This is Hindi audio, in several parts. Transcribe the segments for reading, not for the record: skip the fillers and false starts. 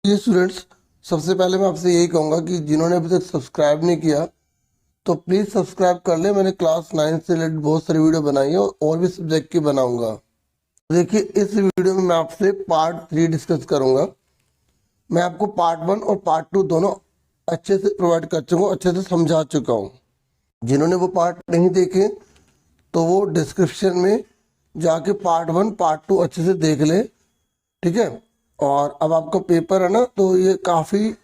ये स्टूडेंट्स, सबसे पहले मैं आपसे यही कहूँगा कि जिन्होंने अभी तक सब्सक्राइब नहीं किया तो प्लीज़ सब्सक्राइब कर ले। मैंने क्लास 9 से रिलेटेड बहुत सारी वीडियो बनाई है और भी सब्जेक्ट की बनाऊंगा। देखिए, इस वीडियो में मैं आपसे पार्ट 3 डिस्कस करूंगा। मैं आपको पार्ट 1 और पार्ट 2 दोनों अच्छे से प्रोवाइड कर चुका हूँ, अच्छे से समझा चुका हूँ। जिन्होंने वो पार्ट नहीं देखे तो वो डिस्क्रिप्शन में जाके पार्ट 1 पार्ट 2 अच्छे से देख ले, ठीक है। और अब आपका पेपर है ना, तो ये काफ़ी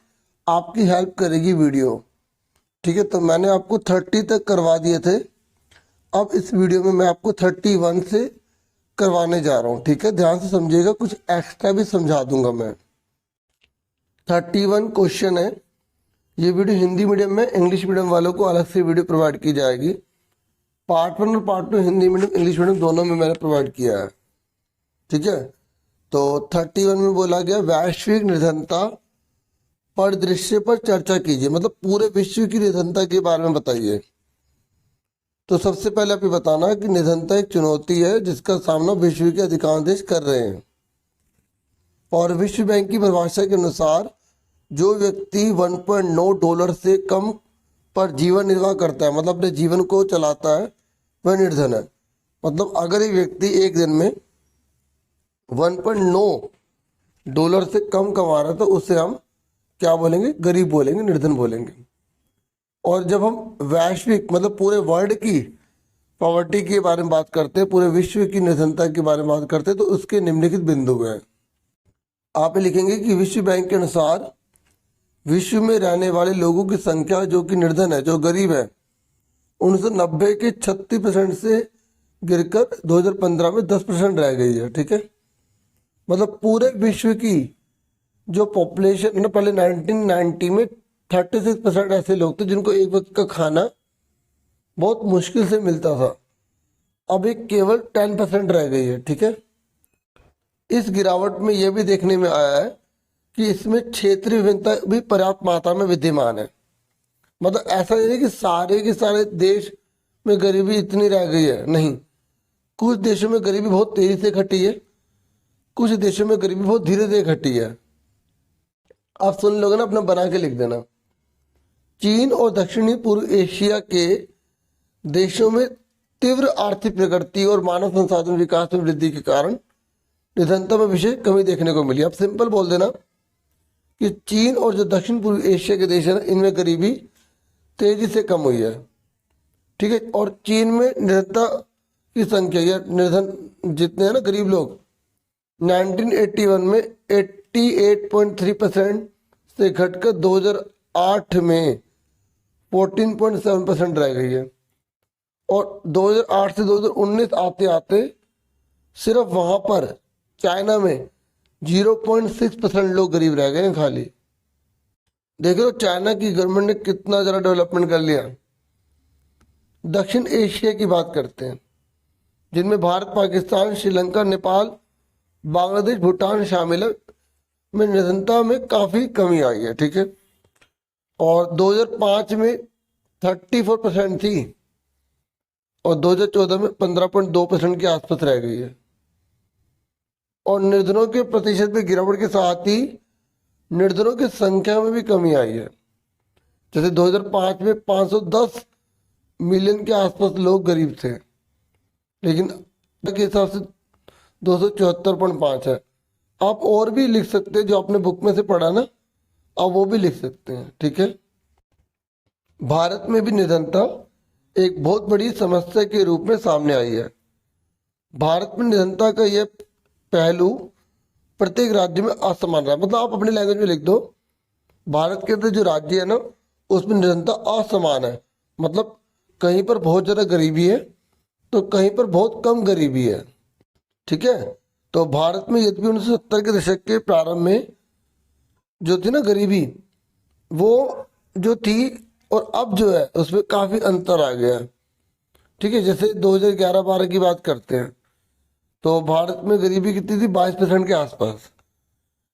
आपकी हेल्प करेगी वीडियो, ठीक है। तो मैंने आपको 30 तक करवा दिए थे। अब इस वीडियो में मैं आपको 31 से करवाने जा रहा हूँ, ठीक है। ध्यान से समझिएगा, कुछ एक्स्ट्रा भी समझा दूंगा मैं। 31 क्वेश्चन है। ये वीडियो हिंदी मीडियम में, इंग्लिश मीडियम वालों को अलग से वीडियो प्रोवाइड की जाएगी। पार्ट 1 और part 2 Hindi medium English medium दोनों में मैंने प्रोवाइड किया है, ठीक है। तो 31 में बोला गया वैश्विक निर्धनता परिदृश्य पर चर्चा कीजिए, मतलब पूरे विश्व की निर्धनता के बारे में बताइए। तो सबसे पहले आप ये बताना कि निर्धनता एक चुनौती है जिसका सामना विश्व के अधिकांश देश कर रहे हैं। और विश्व बैंक की परिभाषा के अनुसार जो व्यक्ति $1.9 से कम पर जीवन निर्वाह करता है, मतलब अपने जीवन को चलाता है, वह निर्धन है। मतलब अगर एक व्यक्ति एक दिन में $1.9 से कम कमा रहा है तो उससे हम क्या बोलेंगे? गरीब बोलेंगे, निर्धन बोलेंगे। और जब हम वैश्विक मतलब पूरे वर्ल्ड की पॉवर्टी के बारे में बात करते हैं, पूरे विश्व की निर्धनता के बारे में बात करते हैं, तो उसके निम्नलिखित बिंदु हैं। आप लिखेंगे कि विश्व बैंक के अनुसार विश्व में रहने वाले लोगों की संख्या जो कि निर्धन है, जो गरीब है, 1990 के 36% से गिरकर 2015 में 10% रह गई है, ठीक है। मतलब पूरे विश्व की जो पॉपुलेशन ना, पहले 1990 में 36% ऐसे लोग थे जिनको एक वक्त का खाना बहुत मुश्किल से मिलता था। अब एक केवल 10% रह गई है, ठीक है। इस गिरावट में यह भी देखने में आया है कि इसमें क्षेत्रीय विभिन्नता भी पर्याप्त मात्रा में विद्यमान है। मतलब ऐसा नहीं है कि सारे के सारे देश में गरीबी इतनी रह गई है, नहीं। कुछ देशों में गरीबी बहुत तेजी से घटी है, कुछ देशों में गरीबी बहुत धीरे धीरे घटी है। आप सुन लोगे ना, अपना बना के लिख देना। चीन और दक्षिणी पूर्व एशिया के देशों में तीव्र आर्थिक प्रगति और मानव संसाधन विकास में वृद्धि के कारण निर्धनता में विशेष कमी देखने को मिली। आप सिंपल बोल देना कि चीन और जो दक्षिण पूर्व एशिया के देश हैं, इनमें गरीबी तेजी से कम हुई है, ठीक है। और चीन में निर्धनता की संख्या या निर्धन जितने हैं ना गरीब लोग, 1981 में 88.3% से घटकर 2008 में 14.7% रह गई है। और 2008 से 2019 आते आते सिर्फ वहां पर चाइना में 0.6% लोग गरीब रह गए हैं खाली। देख लो चाइना की गवर्नमेंट ने कितना ज़्यादा डेवलपमेंट कर लिया। दक्षिण एशिया की बात करते हैं, जिनमें भारत, पाकिस्तान, श्रीलंका, नेपाल, बांग्लादेश, भूटान शामिल है। में निर्धनता में काफ़ी कमी आई है, ठीक है। और 2005 में 34% थी और 2014 में 15.2% के आसपास रह गई है। और निर्धनों के प्रतिशत में गिरावट के साथ ही निर्धनों की संख्या में भी कमी आई है। जैसे 2005 में 510 मिलियन के आसपास लोग गरीब थे, लेकिन के हिसाब से 274.5 है। आप और भी लिख सकते हैं, जो आपने बुक में से पढ़ा ना, आप वो भी लिख सकते हैं, ठीक है। भारत में भी निर्धनता एक बहुत बड़ी समस्या के रूप में सामने आई है। भारत में निर्धनता का यह पहलू प्रत्येक राज्य में असमान रहा है। मतलब आप अपने लैंग्वेज में लिख दो, भारत के अंदर जो राज्य है ना, उसमें निर्धनता असमान है। मतलब कहीं पर बहुत ज़्यादा गरीबी है तो कहीं पर बहुत कम गरीबी है, ठीक है। तो भारत में यद्यपि 1970 के दशक के प्रारंभ में जो थी ना गरीबी, वो जो थी और अब जो है उसमें काफ़ी अंतर आ गया है, ठीक है। जैसे 2011-12 की बात करते हैं तो भारत में गरीबी कितनी थी? 22% के आसपास।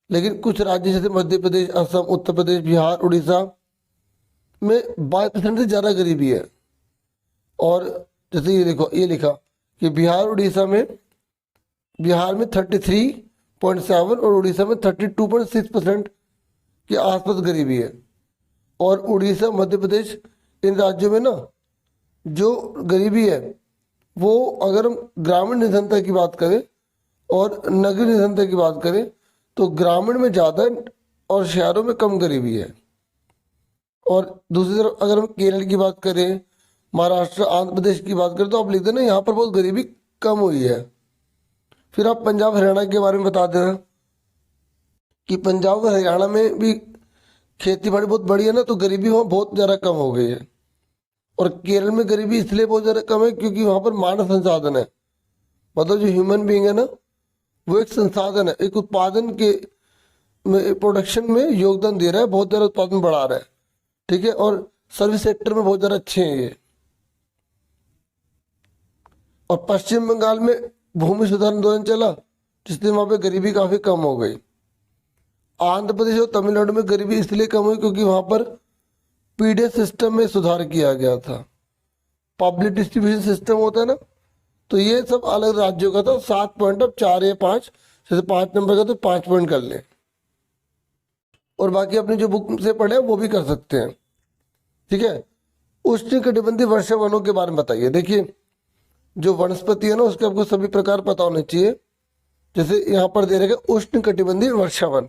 लेकिन कुछ राज्य जैसे मध्य प्रदेश, असम, उत्तर प्रदेश, बिहार, उड़ीसा में 22% से ज़्यादा गरीबी है। और जैसे ये देखो, ये लिखा कि बिहार में 33.7 और उड़ीसा में 32.6% के आसपास गरीबी है। और उड़ीसा, मध्य प्रदेश, इन राज्यों में ना जो गरीबी है वो, अगर हम ग्रामीण निधनता की बात करें और नगरीय निधनता की बात करें तो ग्रामीण में ज़्यादा और शहरों में कम गरीबी है। और दूसरी तरफ अगर हम केरल की बात करें, महाराष्ट्र, आंध्र प्रदेश की बात करें तो आप लिख देना यहाँ पर बहुत गरीबी कम हुई है। फिर आप पंजाब हरियाणा के बारे में बता देना कि पंजाब और हरियाणा में भी खेती बाड़ी बहुत बड़ी है ना, तो गरीबी वहाँ बहुत ज़्यादा कम हो गई है। और केरल में गरीबी इसलिए बहुत ज़्यादा कम है क्योंकि वहाँ पर मानव संसाधन है, मतलब जो ह्यूमन बींग है ना वो एक संसाधन है, एक उत्पादन के प्रोडक्शन में योगदान दे रहा है, बहुत ज़्यादा उत्पादन बढ़ा रहा है। ठीक है, और सर्विस सेक्टर में बहुत ज़्यादा अच्छे हैं ये। और पश्चिम बंगाल में भूमि सुधार आंदोलन चला जिससे वहाँ पे गरीबी काफ़ी कम हो गई। आंध्र प्रदेश और तमिलनाडु में गरीबी इसलिए कम हुई क्योंकि वहाँ पर पीडीएस सिस्टम में सुधार किया गया था, पब्लिक डिस्ट्रीब्यूशन सिस्टम होता है ना। तो ये सब अलग राज्यों का था। 7 पॉइंट, अब 4 या 5, जैसे 5 नंबर का तो 5 पॉइंट कर लें। और बाकी अपनी जो बुक से पढ़े वो भी कर सकते हैं। ठीक है, उष्णकटिबंधीय वर्षा वनों के बारे में बताइए। देखिए जो वनस्पति है ना उसके आपको सभी प्रकार पता होने चाहिए। जैसे यहाँ पर दे रखेगा उष्णकटिबंधीय वर्षा वन,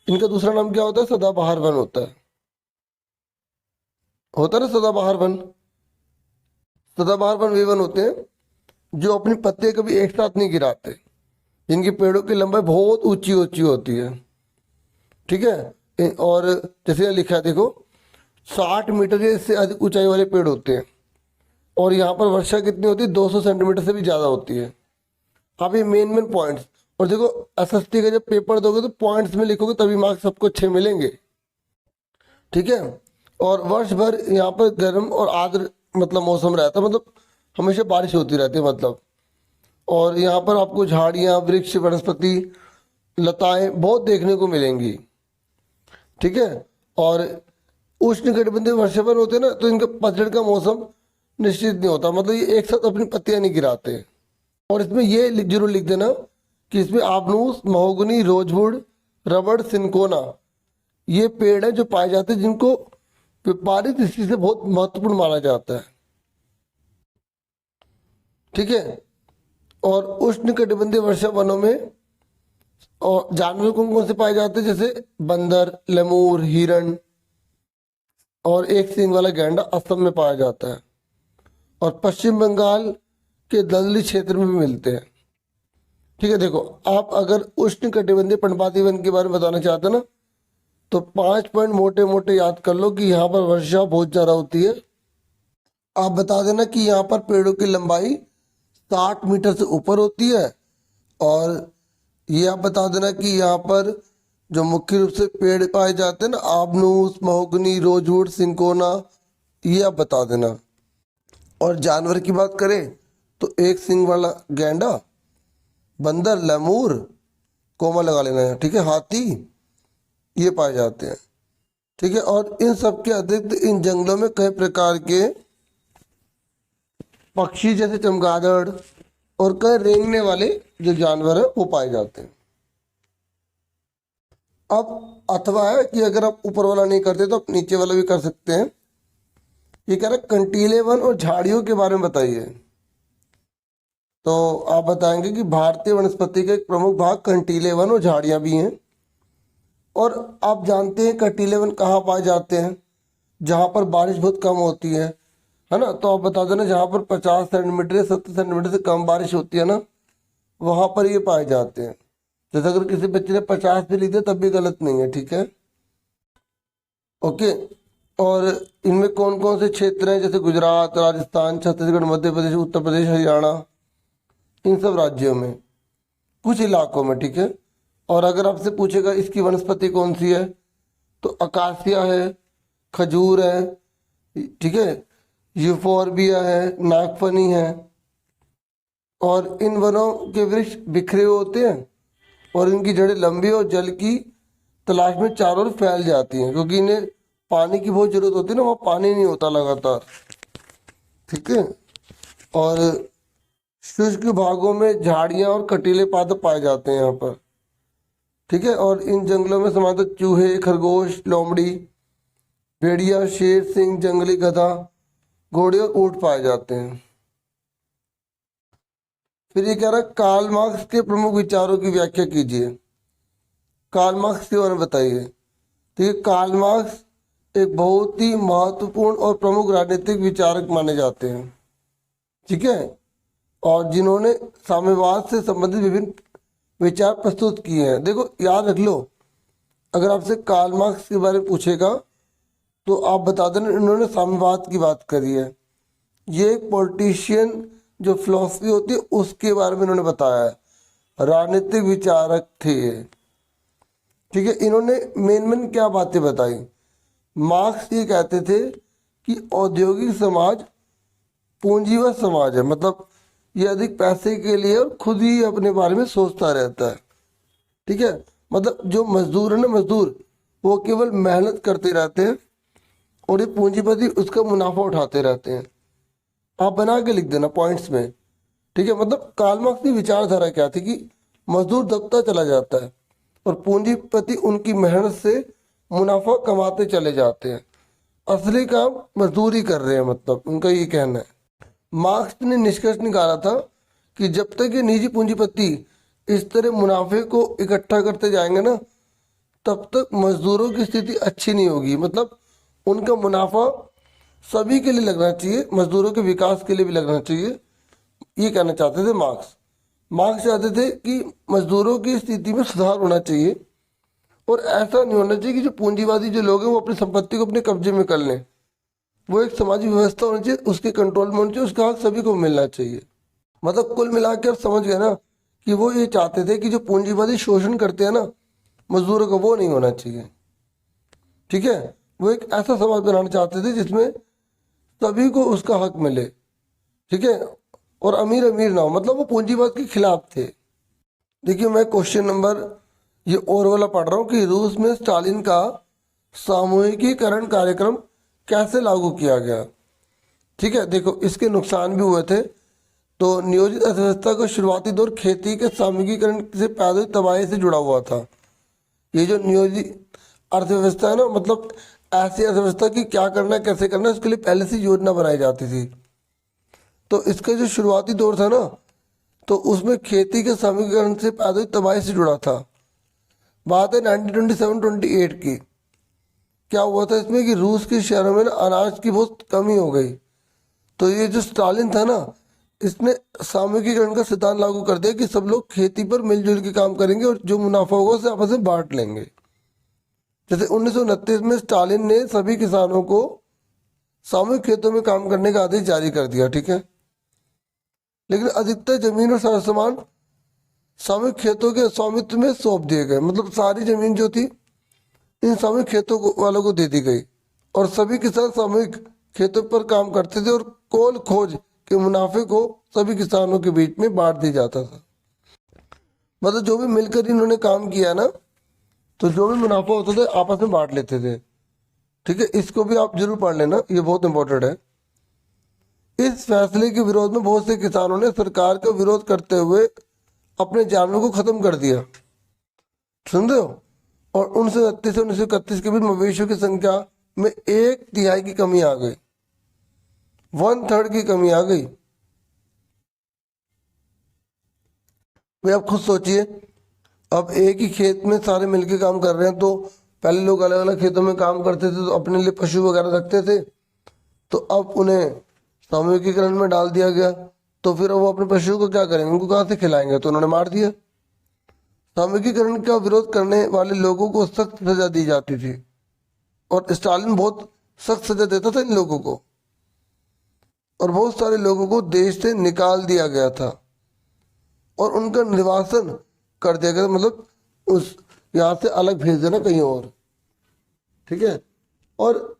इनका दूसरा नाम क्या होता है? सदाबहार वन होता है ना सदाबहार वन। सदाबहार वन वे वन होते हैं जो अपनी पत्ते कभी एक साथ नहीं गिराते, जिनकी पेड़ों की लंबाई बहुत ऊंची ऊंची होती है। ठीक है, और जैसे यहाँ लिखा है देखो 60 मीटर या इससे अधिक ऊंचाई वाले पेड़ होते हैं। और यहाँ पर वर्षा कितनी होती है? 200 सेंटीमीटर से भी ज़्यादा होती है। आप ये मेन पॉइंट्स, और देखो एसएसटी का जब पेपर दोगे तो पॉइंट्स में लिखोगे तभी मार्क्स सबको अच्छे मिलेंगे। ठीक है, और वर्ष भर यहाँ पर गर्म और आर्द्र मतलब मौसम रहता है, मतलब हमेशा बारिश होती रहती है मतलब। और यहाँ पर आपको झाड़ियाँ, वृक्ष, वनस्पति, लताएं बहुत देखने को मिलेंगी। ठीक है, और उष्णकटिबंधीय वर्षावन होते हैं ना तो इनका पतझड़ का मौसम निश्चित नहीं होता, मतलब ये एक साथ अपनी पत्तियां नहीं गिराते। और इसमें ये जरूर लिख देना कि इसमें आबनूस, महोगनी, रोजवुड, रबड़, सिनकोना ये पेड़ हैं जो पाए जाते हैं, जिनको व्यापारिक दृष्टि से बहुत महत्वपूर्ण माना जाता है। ठीक है, और उष्णकटिबंधीय वर्षा वनों में और जानवर कौन कौन से पाए जाते हैं? जैसे बंदर, लेमूर, हिरण और एक सींग वाला गैंडा असम में पाया जाता है। और पश्चिम बंगाल के दलदली क्षेत्र में भी मिलते हैं। ठीक है, देखो आप अगर उष्णकटिबंधीय पर्णपाती वन के बारे में बताना चाहते हैं ना तो 5 पॉइंट मोटे मोटे याद कर लो कि यहाँ पर वर्षा बहुत ज़्यादा होती है। आप बता देना कि यहाँ पर पेड़ों की लंबाई 60 मीटर से ऊपर होती है। और ये आप बता देना कि यहाँ पर जो मुख्य रूप से पेड़ पाए जाते हैं ना, आबनूस, महोगनी, रोजवुड, सिंकोना, ये आप बता देना। और जानवर की बात करें तो एक सींग वाला गैंडा, बंदर, लेमूर, कोमा लगा लेना है। ठीक है, हाथी, ये पाए जाते हैं। ठीक है, और इन सब के अतिरिक्त इन जंगलों में कई प्रकार के पक्षी जैसे चमगादड़ और कई रेंगने वाले जो जानवर है वो पाए जाते हैं। अब अथवा है कि अगर आप ऊपर वाला नहीं करते तो आप नीचे वाला भी कर सकते हैं। ये कह रहा है कंटीले वन और झाड़ियों के बारे में बताइए। तो आप बताएंगे कि भारतीय वनस्पति का एक प्रमुख भाग कंटीले वन और झाड़ियाँ भी हैं। और आप जानते हैं कंटीले वन कहाँ पाए जाते हैं? जहाँ पर बारिश बहुत कम होती है ना। तो आप बता देना जहाँ पर 50 सेंटीमीटर या 70 सेंटीमीटर से कम बारिश होती है ना, वहाँ पर ये पाए जाते हैं। जैसे अगर किसी बच्चे ने 50 भी लिख दिया तब भी गलत नहीं है। ठीक है, ओके। और इनमें कौन कौन से क्षेत्र हैं? जैसे गुजरात, राजस्थान, छत्तीसगढ़, मध्य प्रदेश, उत्तर प्रदेश, हरियाणा, इन सब राज्यों में, कुछ इलाकों में। ठीक है, और अगर आपसे पूछेगा इसकी वनस्पति कौन सी है तो अकासिया है, खजूर है, ठीक है, यूफोर्बिया है, नागफनी है। और इन वनों के वृक्ष बिखरे हुए होते हैं और इनकी जड़ें लंबी और जल की तलाश में चारों ओर फैल जाती हैं, क्योंकि इन्हें पानी की बहुत जरूरत होती है ना, वहाँ पानी नहीं होता लगातार। ठीक है, और शुष्क भागों में झाड़ियाँ और कटीले पादप पाए जाते हैं यहाँ पर। ठीक है। और इन जंगलों में सामान्यतः चूहे, खरगोश, लोमड़ी, भेड़िया, शेर, सिंह, जंगली गधा, घोड़े और ऊंट पाए जाते हैं। फिर ये कह रहा है कार्ल मार्क्स के प्रमुख विचारों की व्याख्या कीजिए। कार्ल मार्क्स के बारे में बताइए। तो ये कार्ल मार्क्स एक बहुत ही महत्वपूर्ण और प्रमुख राजनीतिक विचारक माने जाते हैं। ठीक है। और जिन्होंने साम्यवाद से संबंधित विभिन्न विचार प्रस्तुत किए हैं। देखो याद रख लो, अगर आपसे कार्ल मार्क्स के बारे में पूछेगा तो आप बता देना इन्होंने साम्यवाद की बात करी है। ये एक पॉलिटिशियन जो फिलॉसफी होती है उसके बारे में इन्होंने बताया है, राजनीतिक विचारक थे ये। ठीक है। इन्होंने मेन क्या बातें बताई। मार्क्स ये कहते थे कि औद्योगिक समाज पूंजीवाद समाज है, मतलब ये अधिक पैसे के लिए और खुद ही अपने बारे में सोचता रहता है। ठीक है। मतलब जो मजदूर है ना, मजदूर वो केवल मेहनत करते रहते हैं और ये पूंजीपति उसका मुनाफा उठाते रहते हैं। आप बना के लिख देना पॉइंट्स में। ठीक है। मतलब कार्ल मार्क्स की विचारधारा क्या थी कि मजदूर दबता चला जाता है और पूंजीपति उनकी मेहनत से मुनाफा कमाते चले जाते हैं, असली काम मजदूर ही कर रहे हैं, मतलब उनका ये कहना है। मार्क्स ने निष्कर्ष निकाला था कि जब तक ये निजी पूंजीपति इस तरह मुनाफे को इकट्ठा करते जाएंगे ना, तब तक मजदूरों की स्थिति अच्छी नहीं होगी। मतलब उनका मुनाफा सभी के लिए लगना चाहिए, मजदूरों के विकास के लिए भी लगना चाहिए, ये कहना चाहते थे मार्क्स। मार्क्स चाहते थे कि मजदूरों की स्थिति में सुधार होना चाहिए और ऐसा नहीं होना चाहिए कि जो पूंजीवादी जो लोग हैं वो अपनी संपत्ति को अपने कब्जे में कर लें। वो एक समाजी व्यवस्था होनी चाहिए, उसके कंट्रोल में होनी चाहिए, उसका हक सभी को मिलना चाहिए। मतलब कुल मिला के आप समझ गए ना कि वो ये चाहते थे कि जो पूंजीवादी शोषण करते हैं ना मजदूरों का, वो नहीं होना चाहिए। ठीक है। वो एक ऐसा समाज बनाना चाहते थे जिसमें सभी को उसका हक मिले। ठीक है। और अमीर अमीर ना हो, मतलब वो पूंजीवाद के खिलाफ थे। देखिए मैं क्वेश्चन नंबर ये और वाला पढ़ रहा हूँ कि रूस में स्टालिन का सामूहिकीकरण कार्यक्रम कैसे लागू किया गया। ठीक है। देखो इसके नुकसान भी हुए थे। तो नियोजित अर्थव्यवस्था का शुरुआती दौर खेती के सामूहिकीकरण से पैदा हुई तबाही से जुड़ा हुआ था। ये जो नियोजित अर्थव्यवस्था है ना, मतलब ऐसी अर्थव्यवस्था की क्या करना है कैसे करना है उसके लिए पहले से योजना बनाई जाती थी। तो इसका जो शुरुआती दौर था ना, तो उसमें खेती के सामूहिकीकरण से पैदा हुई तबाही से जुड़ा था। बात है 1927-28 की। क्या हुआ था इसमें कि रूस के शहरों में अनाज की बहुत कमी हो गई। तो ये जो स्टालिन था ना, इसने सामूहिकीकरण का सिद्धांत लागू कर दिया कि सब लोग खेती पर मिलजुल के काम करेंगे और जो मुनाफा होगा उसे आपस में बांट लेंगे। जैसे 1929 में स्टालिन ने सभी किसानों को सामूहिक खेतों में काम करने का आदेश जारी कर दिया। ठीक है। लेकिन अधिकतर जमीन और सारा सामान सामूहिक खेतों के स्वामित्व में सौंप दिए गए। मतलब सारी जमीन जो थी इन सामूहिक खेतों वालों को दे दी गई और सभी किसान सामूहिक खेतों पर काम करते थे और कोल खोज के मुनाफे को सभी किसानों के बीच में बांट दिया जाता था। मतलब जो भी मिलकर इन्होंने काम किया ना, तो जो भी मुनाफा होता था आपस में बांट लेते थे। ठीक है। इसको भी आप जरूर पढ़ लेना, ये बहुत इंपॉर्टेंट है। इस फैसले के विरोध में बहुत से किसानों ने सरकार का विरोध करते हुए अपने जानवरों को खत्म कर दिया। सुन रहे हो। और 1929 से 1931 के बीच मवेशियों की संख्या में 1/3 की कमी आ गई, 1/3 की कमी आ गई। भाई आप खुद सोचिए, अब एक ही खेत में सारे मिलके काम कर रहे हैं। तो पहले लोग अलग अलग खेतों में काम करते थे, तो अपने लिए पशु वगैरह रखते थे। तो अब उन्हें सामूहिकीकरण में डाल दिया गया, तो फिर वो अपने पशुओं को क्या करेंगे, उनको कहाँ से खिलाएंगे, तो उन्होंने मार दिया। सामूहिकीकरण का विरोध करने वाले लोगों को सख्त सजा दी जाती थी और स्टालिन बहुत सख्त सजा देता था इन लोगों को और बहुत सारे लोगों को देश से निकाल दिया गया था और उनका निर्वासन कर दिया गया। मतलब उस यहाँ से अलग भेज देना कहीं और। ठीक है। और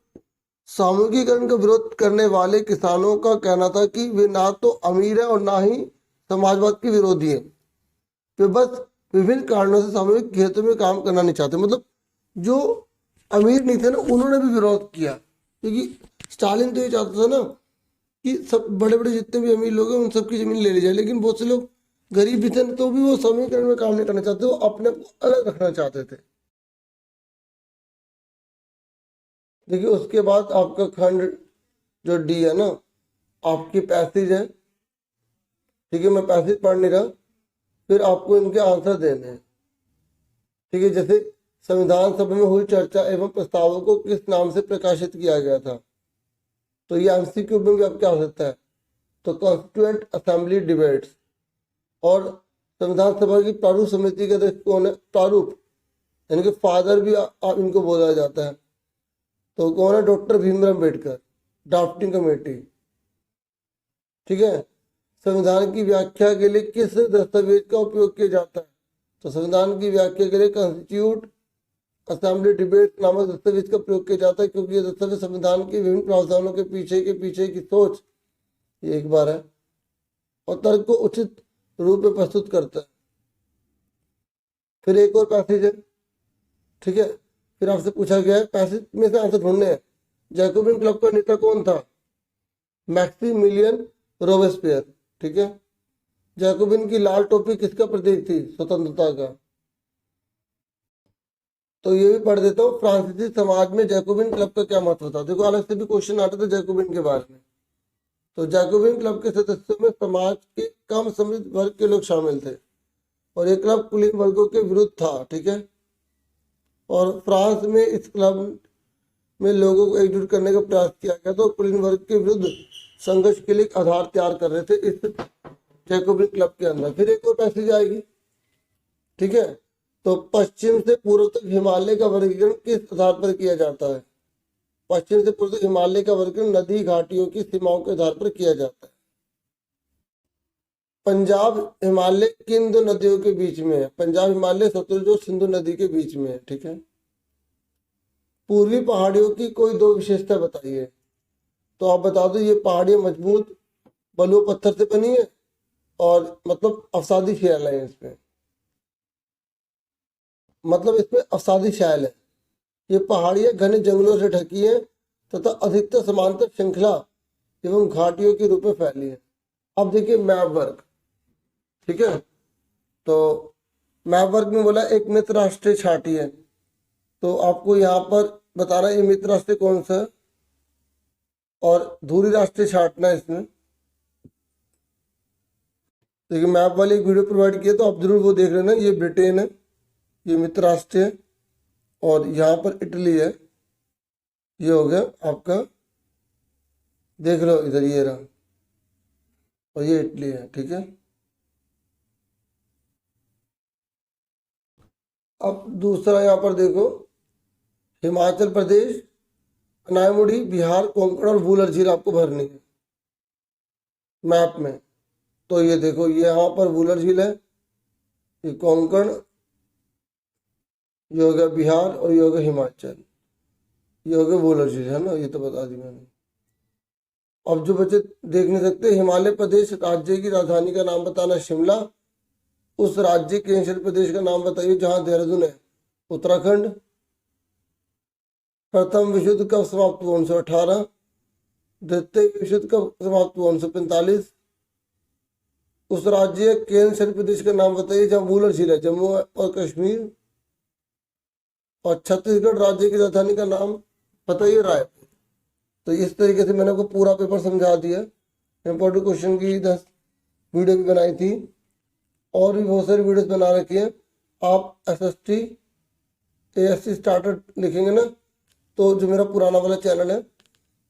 सामूहिकीकरण का विरोध करने वाले किसानों का कहना था कि वे ना तो अमीर है और ना ही समाजवाद के विरोधी है, वे बस विभिन्न कारणों से सामूहिक खेतों में काम करना नहीं चाहते। मतलब जो अमीर नहीं थे ना उन्होंने भी विरोध किया, क्योंकि स्टालिन तो ये चाहता था ना कि सब बड़े बड़े जितने भी अमीर लोग हैं उन सबकी जमीन ले ली जाए। लेकिन बहुत से लोग गरीब भी थे तो भी वो समीकरण में काम नहीं करना चाहते, वो अपने को अलग रखना चाहते थे। देखिए उसके बाद आपका खंड जो डी है ना, आपकी पैसेज है, ठीक है, मैं पैसेज पढ़ नहीं रहा, फिर आपको इनके आंसर देने हैं, ठीक है। जैसे संविधान सभा में हुई चर्चा एवं प्रस्तावों को किस नाम से प्रकाशित किया गया था, तो ये एमसीक्यू में भी अब क्या हो सकता है, तो कॉन्स्टिट्यूएंट असेंबली डिबेट्स। और संविधान सभा की प्रारूप समिति के अध्यक्ष कौन है, प्रारूप यानी कि फादर भी आप इनको बोला जाता है, तो कौन है, doctor Bhimrao Ambedkar, drafting committee, ठीक है। संविधान की व्याख्या के लिए किस दस्तावेज का उपयोग किया जाता है, तो संविधान की व्याख्या के लिए कॉन्स्टिट्यूट असेंबली डिबेट नामक दस्तावेज का प्रयोग किया जाता है, क्योंकि यह दस्तावेज संविधान के विभिन्न प्रावधानों के पीछे की सोच, ये एक बार है, और तर्क को उचित रूप में प्रस्तुत करता है। फिर एक और पैसेज है, ठीक है, फिर आपसे पूछा गया है पैसेज में से आंसर ढूंढने हैं। जैकोबिन क्लब का नेता कौन था, मैक्सिमिलियन रोबेस्पियर, ठीक है। जैकोबिन की लाल टोपी किसका प्रतीक थी, स्वतंत्रता का। तो ये भी पढ़ देता हूँ, फ्रांसीसी समाज में जैकोबिन क्लब का क्या महत्व था। देखो अलग से भी क्वेश्चन आते थे जैकोबिन के बारे में। तो जैकोबिन क्लब के सदस्यों में समाज के कम समृद्ध वर्ग के लोग शामिल थे, और ये क्लब कुलीन वर्गों के विरुद्ध था, ठीक है। और फ्रांस में इस क्लब में लोगों को एकजुट करने का प्रयास किया गया, तो कुलीन वर्ग के विरुद्ध संघर्ष के लिए आधार तैयार कर रहे थे इस जैकोबिन क्लब के अंदर। फिर एक और पैसेज आएगी, ठीक है। तो पश्चिम से पूर्व तक हिमालय का वर्गीकरण किस आधार पर किया जाता है, पश्चिम से पूर्व तक हिमालय का वर्गीकरण नदी घाटियों की सीमाओं के आधार पर किया जाता है। पंजाब हिमालय किन दो नदियों के बीच में है, पंजाब हिमालय सतलुज और सिंधु नदी के बीच में है, ठीक है। पूर्वी पहाड़ियों की कोई दो विशेषता बताइए, तो आप बता दो ये पहाड़ियां मजबूत बलुआ पत्थर से बनी है, और मतलब अवसादी शैल है इसमें, मतलब इसमें अवसादी शैल है। ये पहाड़ियां घने जंगलों से ढकी है तथा अधिकतर समांतर श्रृंखला एवं घाटियों के रूप में फैली है। अब देखिए मैप वर्क, ठीक है। तो मैप वर्क में बोला एक मित्र राष्ट्रीय छाटी है, तो आपको यहाँ पर बताना है ये मित्र राष्ट्रीय कौन सा है, और धुरी राष्ट्रीय छाटना है इसमें। देखिए मैप वाली एक वीडियो प्रोवाइड किया, तो आप जरूर वो देख लेना। ये ब्रिटेन है, ये मित्र राष्ट्र है, और यहाँ पर इटली है, ये हो गया आपका, देख लो इधर ये रहा, और ये इटली है, ठीक है। अब दूसरा यहाँ पर देखो, हिमाचल प्रदेश, अनायमुड़ी, बिहार, कोंकण और वूलर झील आपको भरनी है मैप में। तो ये देखो ये यहाँ पर वूलर झील है, ये कोंकण, ये हो गया बिहार, और ये हो गया हिमाचल, ये हो गया वूलर झील, है ना, ये तो बता दी मैंने। अब जो बच्चे देख नहीं सकते, हिमालय प्रदेश राज्य की राजधानी का नाम बताना, शिमला। उस राज्य केंद्र प्रदेश का नाम बताइए जहां देहरादून है, उत्तराखंड। प्रथम विश्व युद्ध कब समाप्त हुआ, 1918। द्वितीय विश्व युद्ध कब समाप्त हुआ, 1945। उस राज्य केंद्र शासित प्रदेश का नाम बताइए जहां वूलर झील है, जम्मू और कश्मीर। और छत्तीसगढ़ राज्य की राजधानी का नाम बताइए, रायपुर। तो इस तरीके से मैंने आपको पूरा पेपर समझा दिया। इम्पोर्टेंट क्वेश्चन की 10 वीडियो भी बनाई थी, और भी बहुत सारी वीडियोस बना रखी है। आप SST ASC स्टार्टर लिखेंगे ना, तो जो मेरा पुराना वाला चैनल है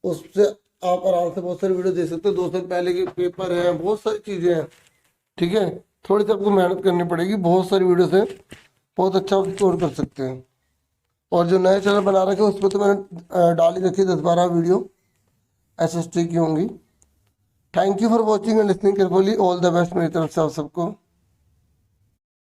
उससे आप आराम से बहुत सारी वीडियो देख सकते हो। 2 साल पहले के पेपर हैं, बहुत सारी चीज़ें हैं, ठीक है। थोड़ी सी आपको मेहनत करनी पड़ेगी, बहुत सारी वीडियो से बहुत अच्छा आप स्कोर कर सकते हैं। और जो नए चैनल बना रखे उस पर तो मैंने डाली रखी 10-12 वीडियो SST की होंगी। Thank you for watching and listening carefully. All the best मेरी तरफ से आप सबको।